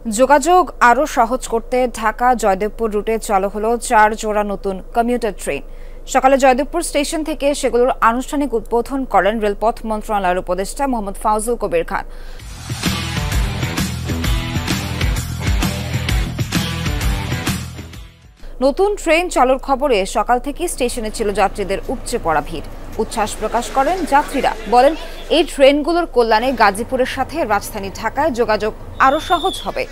যোগাযোগ আরও সহজ করতে ঢাকা জয়দেবপুর রুটে চালু হলো 4 জোড়া নতুন কমিউটার ট্রেন। সকালে জয়দেবপুর স্টেশন থেকে সেগুলোর আনুষ্ঠানিক উদ্বোধন করেন রেলপথ মন্ত্রণালয়ের উপদেষ্টা মোহাম্মদ ফাউজুল কবির খান। নতুন ট্রেন চালুর খবরে সকাল থেকে স্টেশনে ছিল যাত্রীদের উপচে পড়া ভিড়। উচ্ছ্বাস প্রকাশ করেন যাত্রীরা, বলেন এই ট্রেনগুলোর কল্যাণে গাজীপুরের সাথে রাজধানী ঢাকায় যোগাযোগ আরও সহজ হবে।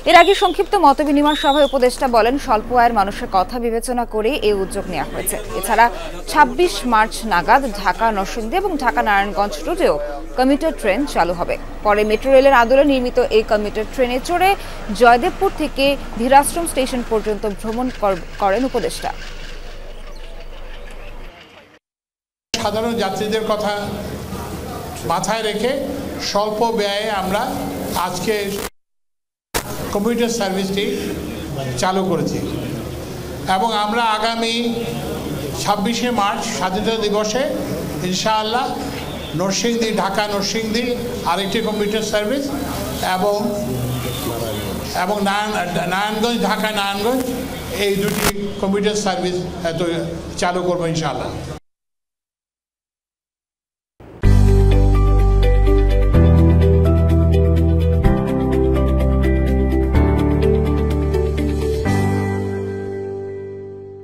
এর আগে সংক্ষিপ্ত মতবিনিময় সভায় উপদেষ্টা বলেন স্বল্প আয়ের মানুষের কথা বিবেচনা করে এই উদ্যোগ নেওয়া হয়েছে। এছাড়া ২৬ মার্চ নাগাদ ঢাকা নরসিংদী এবং ঢাকা নারায়ণগঞ্জ রুটেও কমিউটার ট্রেন চালু হবে। পরে মেট্রো রেলের আদলে নির্মিত এই কমিউটার ট্রেনে চড়ে জয়দেবপুর থেকে ধীরাশ্রম স্টেশন পর্যন্ত ভ্রমণ করেন উপদেষ্টা। সাধারণ যাত্রীদের কথা মাথায় রেখে স্বল্প ব্যয়ে আমরা আজকে কমিউটার সার্ভিসটি চালু করেছি এবং আমরা আগামী ২৬শে মার্চ স্বাধীনতা দিবসে ইনশাআল্লাহ নরসিংদী ঢাকা নরসিংদী আরেকটি কমিউটার সার্ভিস এবং নারায়ণগঞ্জ ঢাকা নারায়ণগঞ্জ এই দুটি কমিউটার সার্ভিস চালু করবো ইনশাআল্লাহ।